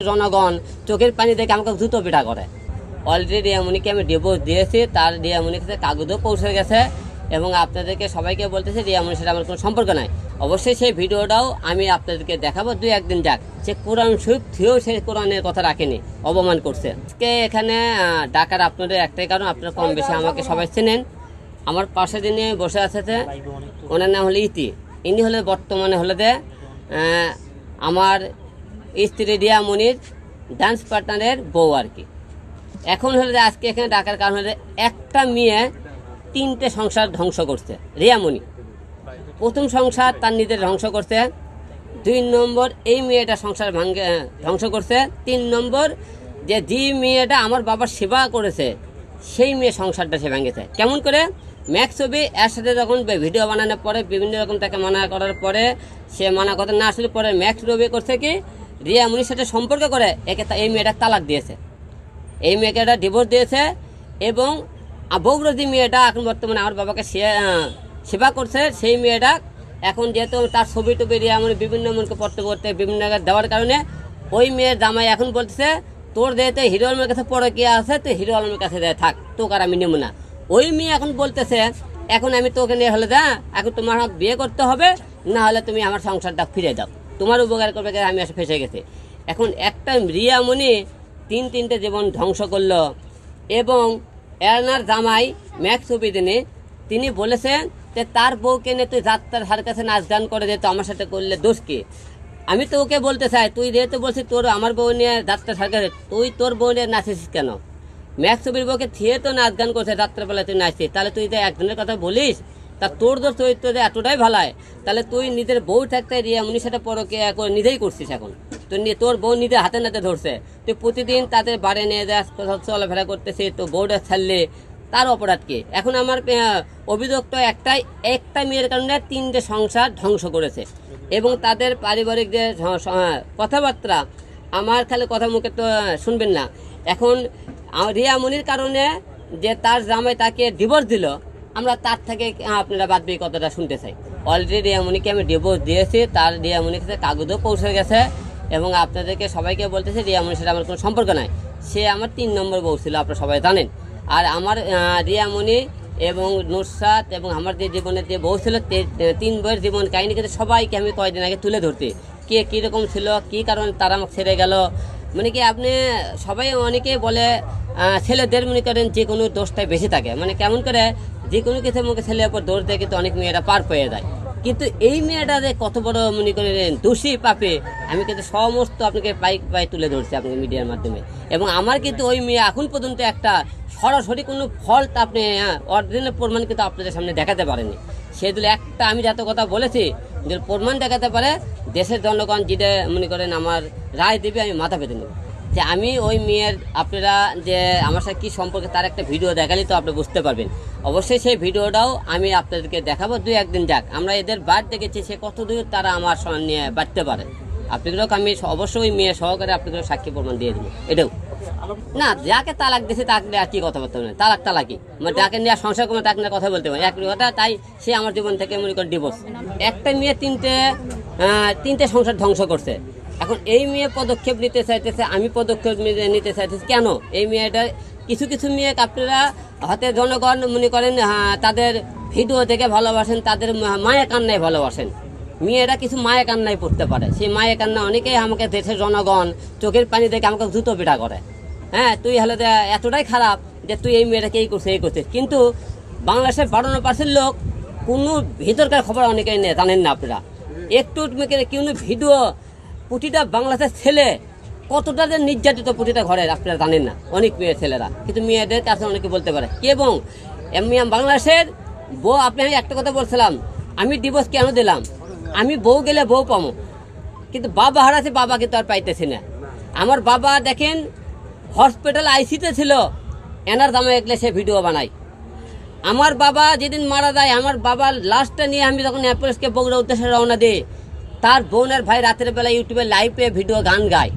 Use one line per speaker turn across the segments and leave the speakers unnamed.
জনগণ চোখের পানি দেখে আমাকে জুতো পিটা করে। অলরেডি রিয়ামণিকে আমি ডিভোর্স দিয়েছি, তার রিয়ামণির কাছে কাগজও পৌঁছে গেছে এবং আপনাদেরকে সবাইকে বলতেছি রিয়ামণির সাথে আমার কোনো সম্পর্ক নাই। অবশ্যই সেই ভিডিওটাও আমি আপনাদেরকে দেখাবো, 2-1 দিন যাক। সে কোরআন শরীফ থিয়েও সে কোরআনের কথা রাখেনি, অপমান করছে। আজকে এখানে ডাকার আপনাদের একটাই কারণ, আপনারা কম বেশি আমাকে সবাই চেনেন। আমার পাশে যিনি বসে আছে ওনার নাম হলো ইতি। ইনি হলে বর্তমানে হলে যে আমার স্ত্রী রিয়ামণির ডান্স পার্টনারের বউ আর কি। এখন হলে যে আজকে এখানে ডাকার কারণ হলে একটা মেয়ে 3টে সংসার ধ্বংস করছে রিয়ামণি। প্রথম সংসার তার নিজের ধ্বংস করছে, 2 নম্বর এই মেয়েটা সংসার ধ্বংস করছে, 3 নম্বর যে মেয়েটা আমার বাবার সেবা করেছে সেই মেয়ে সংসারটা সে ভেঙেছে। কেমন করে? ম্যাক্স ছবি এর সাথে যখন ভিডিও বানানোর পরে বিভিন্ন রকম তাকে মানা করার পরে সে মানা কথা না আসলে পরে ম্যাক্স রবি করছে কি রিয়ামণির সাথে সম্পর্ক করে এই মেয়েটা তালাক দিয়েছে, এই মেয়েকে একটা ডিভোর্স দিয়েছে। এবং বৌরদি মেয়েটা এখন বর্তমানে আমার বাবাকে সেবা করছে, সেই মেয়েটা এখন যেহেতু তার ছবি টবি রিয়ামণি বিভিন্ন মনকে পড়তে বিভিন্ন জায়গায় দেওয়ার কারণে ওই মেয়ের জামাই এখন বলতেছে তোর যেহেতু হিরো আলমের কাছে পড়ে কে আছে তুই হিরো আলমের কাছে দেয় থাক, তোকে আর আমি নেব না। ওই মেয়ে এখন বলতেছে এখন আমি তোকে নিয়ে হলে এখন তোমার বিয়ে করতে হবে, না হলে তুমি আমার সংসারটা ফিরে দাও, তোমার উপকার করবে, আমি এসে ফেসে গেছি। এখন একটা রিয়ামণি 3টে জীবন ধ্বংস করলো। এবং এনার জামাই ম্যাক্স অভিদিনে তিনি বলেছেন যে তার বউকে নিয়ে তুই যাত্রার হার কাছে নাচ গান করে যেত, আমার সাথে করলে দোষ কি? আমি তো ওকে বলতে চাই তুই যেহেতু বলছিস তোর আমার বউ নিয়ে যাত্রা হার কাছে, তুই তোর বউ নিয়ে নাচেছিস কেন? ম্যাক্স ছবির বউকে থিয়ে তো নাচ গান করছে, যাত্রাবেলায় তুই নাচছিস, তাহলে তুই যে একজনের কথা বলিস তা তোর তোর চরিত্র যে এতটাই ভালায়, তাহলে তুই নিজের বউ থাকতে রিয়ামণির সাথে পরকে নিজেই করছিস। এখন তোর বউ নিজে হাতে নাতে ধরছে, তুই প্রতিদিন তাদের বাড়ি নিয়ে যাস, চলাফেরা করতেছিস, তো বউটা ছাড়লে তার অপরাধ কি? এখন আমার অভিযোগ তো একটা মেয়ের কারণে 3টে সংসার ধ্বংস করেছে। এবং তাদের পারিবারিক যে কথাবার্তা আমার খালি কথা মুখে তো শুনবেন না। এখন রিয়ামণির কারণে যে তার জামাই তাকে ডিভোর্স দিল, আমরা তার থেকে আপনারা বাদ দিয়ে কথাটা শুনতে চাই। অলরেডি রিয়ামণিকে আমি ডিভোর্স দিয়েছি, তার রিয়ামণির কাছে কাগজও পৌঁছে গেছে এবং আপনাদেরকে সবাইকে বলতেছি রিয়ামণির সাথে আমার কোনো সম্পর্ক নাই। সে আমার 3 নম্বর বউ ছিল, আপনারা সবাই জানেন। আর আমার রিয়ামণি এবং নুসরাত এবং আমার যে জীবনের যে বউ ছিল 3 বউয়ের জীবন কাহিনী কিন্তু সবাইকে আমি কয়েকদিন আগে তুলে ধরতে, কে কীরকম ছিল, কী কারণে তারা আমাকে ছেড়ে গেল। মানে কি আপনি সবাই অনেকে বলে ছেলেদের মনে করেন যে কোনো দোষটাই বেশি থাকে, মানে কেমন করে যে কোনো কিছু মুখে ছেলের উপর দোষ দেয় কিন্তু অনেক মেয়েরা পার পেয়ে যায়। কিন্তু এই মেয়েটা যে কত বড় মনে করেন দোষী পাপে আমি কিন্তু সমস্ত আপনাকে পাই তুলে ধরছি আপনাকে মিডিয়ার মাধ্যমে। এবং আমার কিন্তু ওই মেয়ে এখন পর্যন্ত একটা সরাসরি কোনো ফল্ট আপনি অরিজিনাল প্রমাণ কিন্তু আপনাদের সামনে দেখাতে পারেনি। সেগুলো একটা আমি যত কথা বলেছি যে প্রমাণ দেখাতে পারে দেশের জনগণ যেটা মনে করেন আমার রায় দেবে আমি মাথা পেতে নেব। যে আমি ওই মেয়ের আপনারা যে আমার সাথে কী সম্পর্কে তার একটা ভিডিও দেখালে তো আপনি বুঝতে পারবেন। অবশ্যই সেই ভিডিওটাও আমি আপনাদেরকে দেখাবো, 2-1 দিন যাক। আমরা এদের বাদ দেখেছি সে কত দূর তারা আমার নিয়ে বাড়তে পারে। আপনাদেরকে আমি অবশ্যই মেয়ে সহকারে আপনাদের সাক্ষী প্রমাণ দিয়ে দেবো। এটাও না যাকে তালাক দিয়েছে তাকে আর কি কথা বলতে হবে না, তালাকি মানে যাকে নিয়ে সংসার করে তাকে নিয়ে কথা বলতে হবে এক কথা। তাই সে আমার জীবন থেকে মনে করেন ডিভোর্স। একটা মেয়ে 3টে সংসার ধ্বংস করছে। এখন এই মেয়ে পদক্ষেপ নিতে চাইতেছে, আমি পদক্ষেপ নিতে চাইতেছি কেন? এই মেয়েটা কিছু মেয়ে আপনারা হাতে জনগণ মনে করেন তাদের ভিডিও দেখে ভালোবাসেন, তাদের মায়ে কান্নায় ভালোবাসেন। মেয়েরা কিছু মায়ে কান্নায় পড়তে পারে, সেই মায়ে কান্না অনেকেই আমাকে দেশের জনগণ চোখের পানি দেখে আমাকে জুতো পিটা করে। হ্যাঁ তুই হলে এতটাই খারাপ যে তুই এই মেয়েটাকে এই করছিস। কিন্তু বাংলাদেশের 52% লোক কোনো ভিতরকার খবর অনেকেই জানেন না। আপনারা একটু কোনো ভিডিও প্রতিটা বাংলাদেশের ছেলে কতটা যে নির্যাতিত প্রতিটা ঘরের আপনারা জানেন না, অনেক মেয়ে ছেলেরা। কিন্তু মেয়েদের কাছে অনেকে বলতে পারে এবং বাংলাদেশের বউ আমি একটা কথা বলছিলাম, আমি ডিভোর্স কেন দিলাম? আমি বউ গেলে বউ পাবো, কিন্তু বাবা হারাছে, বাবা কিন্তু আর পাইতেছি না। আমার বাবা দেখেন হসপিটাল আইসিতে ছিল, এনার দামে এগলে সে ভিডিও বানাই। আমার বাবা যেদিন মারা যায় আমার বাবার লাশটা নিয়ে আমি যখন অ্যাম্বুলেন্সকে বগুড়া উদ্দেশ্যে রওনা দিই, তার বোনের ভাই রাতের বেলা ইউটিউবে লাইভে ভিডিও গান গায়।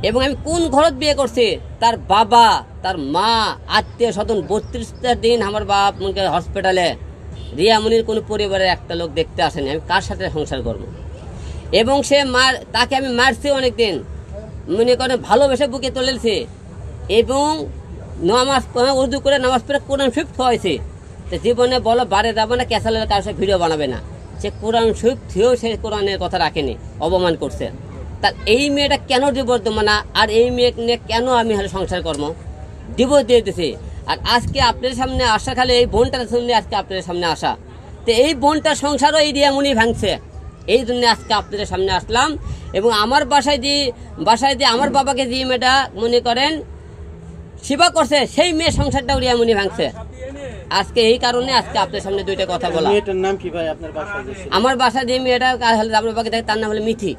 এবং আমি কোন ঘরত বিয়ে করছি, তার বাবা তার মা আত্মীয় স্বজন 32টা দিন আমার বাপ হসপিটালে। রিয়ামণির কোনো পরিবারের একটা লোক দেখতে আসেনি, আমি কার সাথে সংসার করব? এবং সে তাকে আমি মারছি অনেকদিন, মনে করেন ভালোবেসে বুকে তুলেছে এবং নামাজ উর্দু করে নামাজ পড়ে কোরআন শরীফ থয়েছে। তো জীবনে বলো বারে যাবে না, ক্যাসালের কারোর সাথে ভিডিও বানাবে না। সে কোরআন শরীফ থিয়েও সে কোরআনের কথা রাখেনি, অপমান করছে। তার এই মেয়েটা কেন ডিভোর্স দেবো না, আর এই মেয়ে নিয়ে কেন আমি হলে সংসার কর্ম ডিভোর্স দিয়ে দিতেছি। আর আজকে আপনাদের সামনে আসা, খালি এই বোনটার সামনে আজকে আপনাদের সামনে আসা, তো এই বোনটার সংসারও এই রিয়ামণি ভাঙছে। এই জন্য আজকে আপনাদের সামনে আসলাম। এবং আমার বাসায় দিয়ে আমার বাবাকে দিয়ে মেয়েটা মনে করেন সেবা করছে, সেই মেয়ের সংসারটাও রিয়ামণি ভাঙছে। আজকে এই কারণে আজকে আপনাদের সামনে দুইটা কথা বলা।
মেয়েটার নাম কি ভাই আপনার বাসায়?
আমার বাসা দিয়ে মেয়েটা আমার বাবাকে দেখে, তার নাম হলো মিথি।